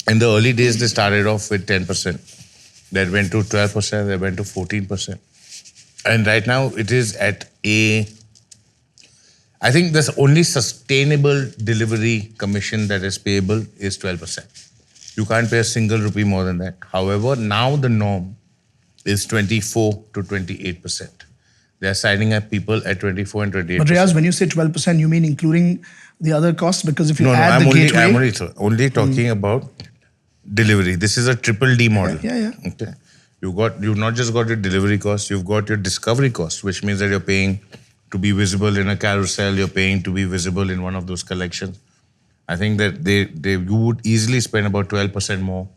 In the early days, they started off with 10%. That went to 12%, they went to 14%. And right now, it is at I think the only sustainable delivery commission that is payable is 12%. You can't pay a single rupee more than that. However, now the norm is 24 to 28%. They are signing up people at 24 and 28%. But Riyaaz, when you say 12%, you mean including the other costs? Because if you add I'm the only, gateway... I'm only talking about delivery. This is a triple D model. Yeah. Okay. You've not just got your delivery cost, you've got your discovery cost, which means that you're paying to be visible in a carousel, you're paying to be visible in one of those collections. I think that you would easily spend about 12% more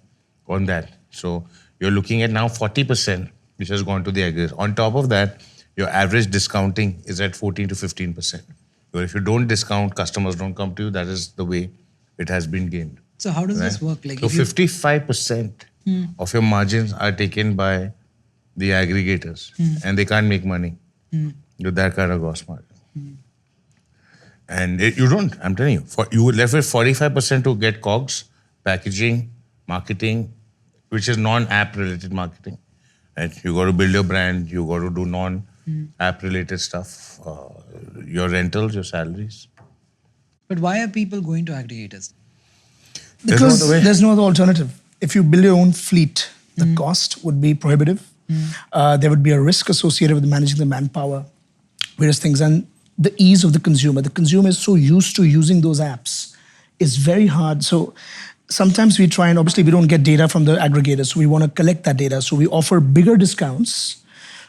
on that. So you're looking at now 40%, which has gone to the aggregators. On top of that, your average discounting is at 14 to 15%. But if you don't discount, customers don't come to you. That is the way it has been gained. So how does this work? Like, so 55% of your margins are taken by the aggregators, and they can't make money with that kind of gross margin. And you don't, I'm telling you, you would left with 45% to get COGS, packaging, marketing, which is non-app related marketing. Right? You got to build your brand, you got to do non-app related stuff, your rentals, your salaries. But why are people going to aggregators? Because there's no other alternative. If you build your own fleet, the cost would be prohibitive. There would be a risk associated with managing the manpower, various things, and the ease of the consumer. The consumer is so used to using those apps. It's very hard. So sometimes we try, and obviously we don't get data from the aggregators, so we want to collect that data. So we offer bigger discounts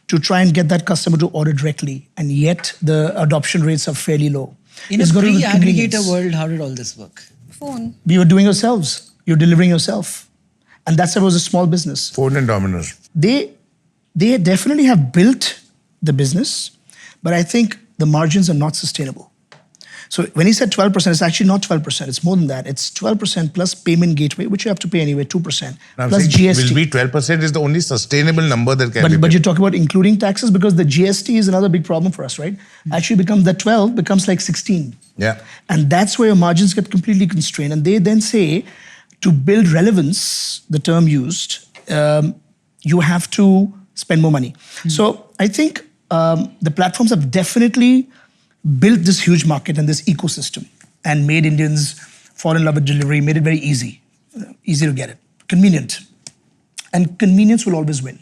to try and get that customer to order directly, and yet the adoption rates are fairly low. In a pre-aggregator world, how did all this work? Phone. We were doing yourselves. You're delivering yourself. And that's why it was a small business. Phone and Domino's. They definitely have built the business, but I think the margins are not sustainable. So when he said 12%, it's actually not 12%. It's more than that. It's 12% plus payment gateway, which you have to pay anyway, 2%. Plus GST. Will be 12% is the only sustainable number that can be. But you talk about including taxes, because the GST is another big problem for us, right? Actually becomes, the 12 becomes like 16. Yeah. And that's where your margins get completely constrained. And they then say, to build relevance, the term used, you have to spend more money. So I think the platforms have definitely built this huge market and this ecosystem and made Indians fall in love with delivery, made it very easy to get it, convenient. And convenience will always win.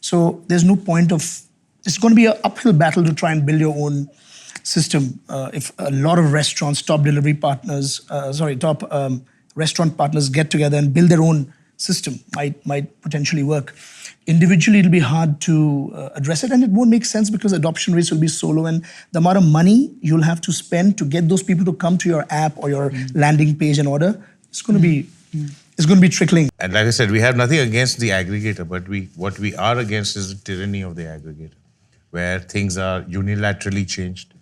So there's no point of, it's going to be an uphill battle to try and build your own system. If a lot of restaurants, top delivery partners, top restaurant partners get together and build their own system, might potentially work. Individually, it'll be hard to address it, and it won't make sense because adoption rates will be so low, and the amount of money you'll have to spend to get those people to come to your app or your landing page and order, it's going to be it's going to be trickling. And like I said, we have nothing against the aggregator, but what we are against is the tyranny of the aggregator, where things are unilaterally changed,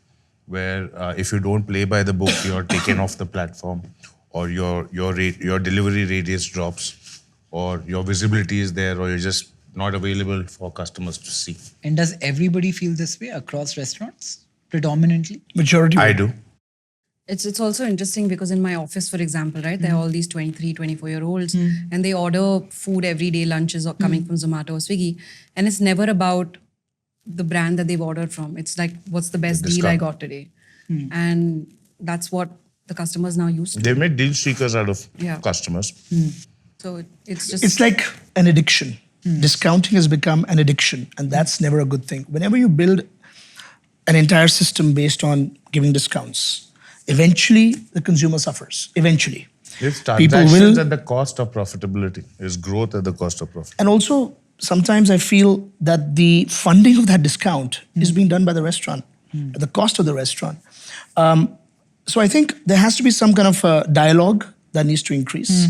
where if you don't play by the book, you're taken off the platform, or your delivery radius drops, or your visibility is there, or you're just not available for customers to see. And does everybody feel this way across restaurants, predominantly? Majority. I do. It's also interesting because in my office, for example, right, there are all these 23, 24-year-olds and they order food every day, lunches are coming from Zomato or Swiggy, and it's never about the brand that they've ordered from. It's like, what's the best deal I got today? And that's what the customers now used to. They've made deal seekers out of customers. So it's just... It's like an addiction. Discounting has become an addiction, and that's never a good thing. Whenever you build an entire system based on giving discounts, eventually the consumer suffers. Eventually. It's transactions at the cost of profitability. It's growth at the cost of profit. And also, sometimes I feel that the funding of that discount is being done by the restaurant, at the cost of the restaurant. So I think there has to be some kind of dialogue that needs to increase.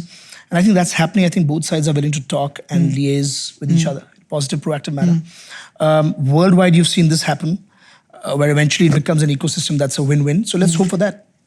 And I think that's happening. I think both sides are willing to talk and liaise with each other in a positive, proactive manner. Worldwide, you've seen this happen, where eventually it becomes an ecosystem that's a win-win. So let's hope for that.